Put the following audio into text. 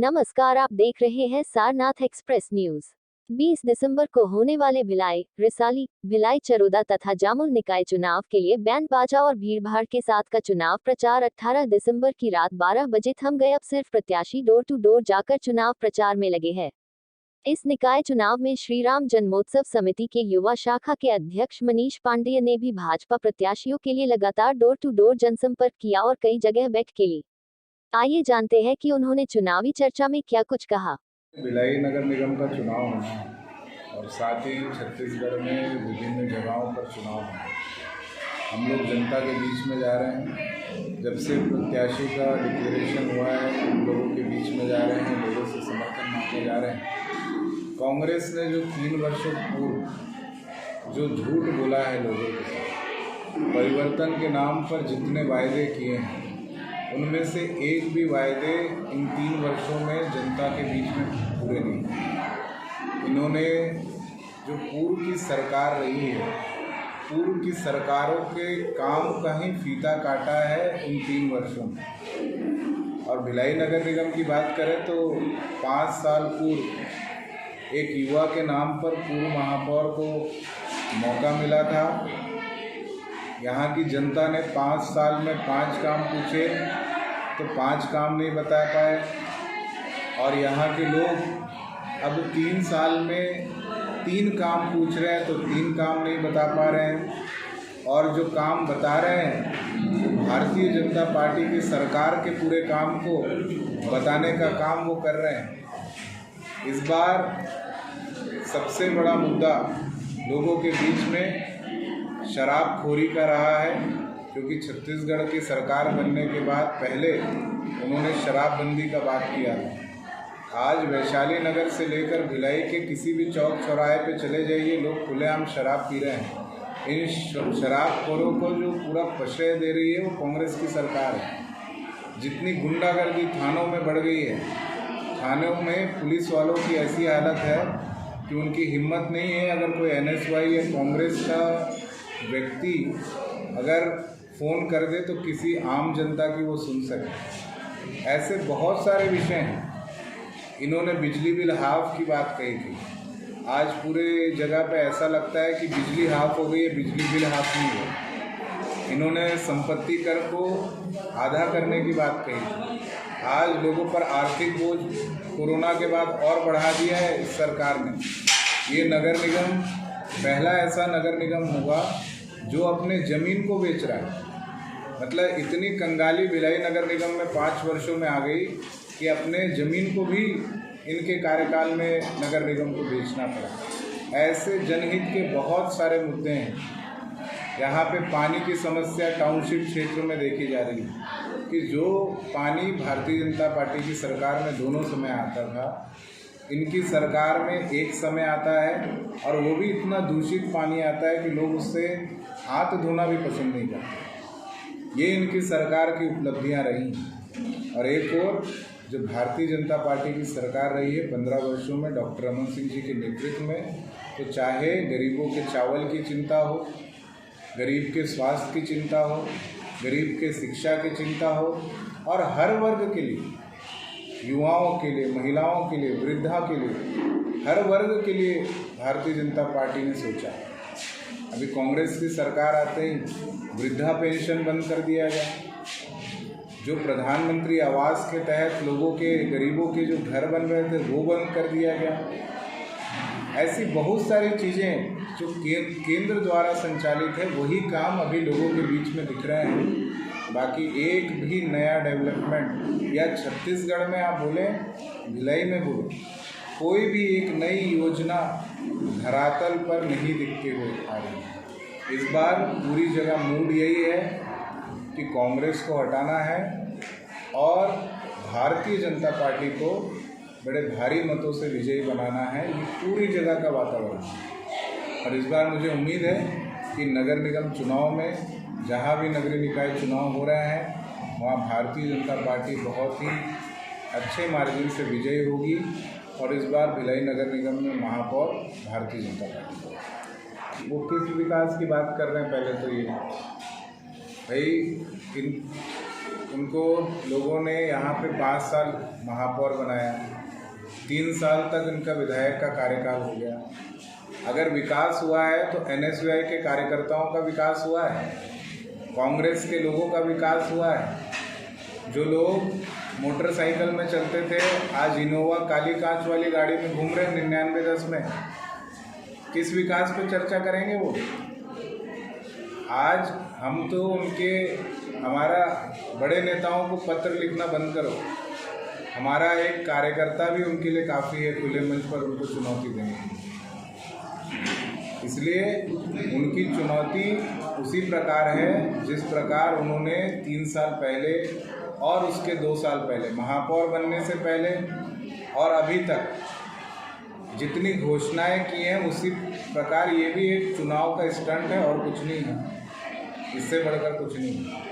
नमस्कार, आप देख रहे हैं सारनाथ एक्सप्रेस न्यूज। 20 दिसंबर को होने वाले भिलाई, रिसाली, भिलाई चरोदा तथा जामुल निकाय चुनाव के लिए बैंड बाजा और भीड़भाड़ के साथ का चुनाव प्रचार 18 दिसंबर की रात 12 बजे थम गए। अब सिर्फ प्रत्याशी डोर टू डोर जाकर चुनाव प्रचार में लगे हैं। इस निकाय चुनाव में श्री राम जन्मोत्सव समिति के युवा शाखा के अध्यक्ष मनीष पांडेय ने भी भाजपा प्रत्याशियों के लिए लगातार डोर टू डोर जनसंपर्क किया और कई जगह बैठ के ली। आइए जानते हैं कि उन्होंने चुनावी चर्चा में क्या कुछ कहा। भिलाई नगर निगम का चुनाव होना है और साथ ही छत्तीसगढ़ में विभिन्न जगहों पर चुनाव होना है। हम लोग जनता के बीच में जा रहे हैं। जब से प्रत्याशी का डिक्लेरेशन हुआ है हम लोगों के बीच में जा रहे हैं, लोगों से समर्थन मांगने जा रहे हैं। कांग्रेस ने जो 3 वर्षों पूर्व जो झूठ बोला है लोगों के साथ, परिवर्तन के नाम पर जितने वायदे किए हैं उनमें से एक भी वायदे इन 3 वर्षों में जनता के बीच में पूरे नहीं। इन्होंने जो पूर्व की सरकार रही है, पूर्व की सरकारों के काम का ही फीता काटा है इन 3 वर्षों में। और भिलाई नगर निगम की बात करें तो 5 साल पूर्व एक युवा के नाम पर पूर्व महापौर को मौका मिला था। यहाँ की जनता ने 5 साल में 5 काम पूछे तो 5 काम नहीं बता पाए, और यहाँ के लोग अब 3 साल में 3 काम पूछ रहे हैं तो 3 काम नहीं बता पा रहे हैं। और जो काम बता रहे हैं भारतीय जनता पार्टी की सरकार के पूरे काम को बताने का काम वो कर रहे हैं। इस बार सबसे बड़ा मुद्दा लोगों के बीच में शराबखोरी का रहा है, क्योंकि छत्तीसगढ़ की सरकार बनने के बाद पहले उन्होंने शराबबंदी का बात किया था। आज वैशाली नगर से लेकर भिलाई के किसी भी चौक चौराहे पे चले जाइए, लोग खुलेआम शराब पी रहे हैं। इन शराबखोरों को जो पूरा प्रश्रय दे रही है वो कांग्रेस की सरकार है। जितनी गुंडागर्दी थानों में बढ़ गई है, थानों में पुलिस वालों की ऐसी हालत है कि उनकी हिम्मत नहीं है, अगर कोई NSY या कांग्रेस का व्यक्ति अगर फ़ोन कर दे तो किसी आम जनता की वो सुन सके। ऐसे बहुत सारे विषय हैं। इन्होंने बिजली बिल हाफ की बात कही थी। आज पूरे जगह पे ऐसा लगता है कि बिजली हाफ हो गई है, बिजली बिल हाफ नहीं है। इन्होंने संपत्ति कर को आधा करने की बात कही थी। आज लोगों पर आर्थिक बोझ कोरोना के बाद और बढ़ा दिया है इस सरकार ने। ये नगर निगम पहला ऐसा नगर निगम होगा जो अपने ज़मीन को बेच रहा है। मतलब इतनी कंगाली भिलाई नगर निगम में 5 वर्षों में आ गई कि अपने ज़मीन को भी इनके कार्यकाल में नगर निगम को बेचना पड़ा। ऐसे जनहित के बहुत सारे मुद्दे हैं। यहाँ पे पानी की समस्या टाउनशिप क्षेत्र में देखी जा रही है कि जो पानी भारतीय जनता पार्टी की सरकार में दोनों समय आता था, इनकी सरकार में एक समय आता है और वो भी इतना दूषित पानी आता है कि लोग उससे हाथ धोना भी पसंद नहीं करते। ये इनकी सरकार की उपलब्धियां रही। और एक और जो भारतीय जनता पार्टी की सरकार रही है 15 वर्षों में डॉक्टर रमन सिंह जी के नेतृत्व में, तो चाहे गरीबों के चावल की चिंता हो, गरीब के स्वास्थ्य की चिंता हो, गरीब के शिक्षा की चिंता हो, और हर वर्ग के लिए, युवाओं के लिए, महिलाओं के लिए, वृद्धा के लिए, हर वर्ग के लिए भारतीय जनता पार्टी ने सोचा। अभी कांग्रेस की सरकार आते ही वृद्धा पेंशन बंद कर दिया गया। जो प्रधानमंत्री आवास के तहत लोगों के, गरीबों के जो घर बन रहे थे वो बंद कर दिया गया। ऐसी बहुत सारी चीज़ें जो केंद्र द्वारा संचालित है वही काम अभी लोगों के बीच में दिख रहे हैं। बाकी एक भी नया डेवलपमेंट या छत्तीसगढ़ में आप बोलें, भिलाई में बोलें, कोई भी एक नई योजना धरातल पर नहीं दिखते हुए आ रही है। इस बार पूरी जगह मूड यही है कि कांग्रेस को हटाना है और भारतीय जनता पार्टी को बड़े भारी मतों से विजयी बनाना है। ये पूरी जगह का वातावरण है। और इस बार मुझे उम्मीद है कि नगर निगम चुनाव में जहाँ भी नगरीय निकाय चुनाव हो रहे हैं वहाँ भारतीय जनता पार्टी बहुत ही अच्छे मार्जिन से विजयी होगी। और इस बार भिलाई नगर निगम में महापौर भारतीय जनता पार्टी को। वो किस विकास की बात कर रहे हैं, पहले तो ये भाई उनको लोगों ने यहाँ पे 5 साल महापौर बनाया, 3 साल तक इनका विधायक का कार्यकाल हो गया। अगर विकास हुआ है तो NSUI के कार्यकर्ताओं का विकास हुआ है, कांग्रेस के लोगों का विकास हुआ है। जो लोग मोटरसाइकिल में चलते थे आज इनोवा काली कांच वाली गाड़ी में घूम रहे हैं 99-10 में। किस विकास पे चर्चा करेंगे वो? आज हम तो हमारा बड़े नेताओं को पत्र लिखना बंद करो, हमारा एक कार्यकर्ता भी उनके लिए काफ़ी है खुले मंच पर उनको चुनौती देने की। इसलिए उनकी चुनौती उसी प्रकार है जिस प्रकार उन्होंने 3 साल पहले और उसके 2 साल पहले महापौर बनने से पहले और अभी तक जितनी घोषणाएं की हैं उसी प्रकार ये भी एक चुनाव का स्टंट है और कुछ नहीं है, इससे बढ़कर कुछ नहीं है।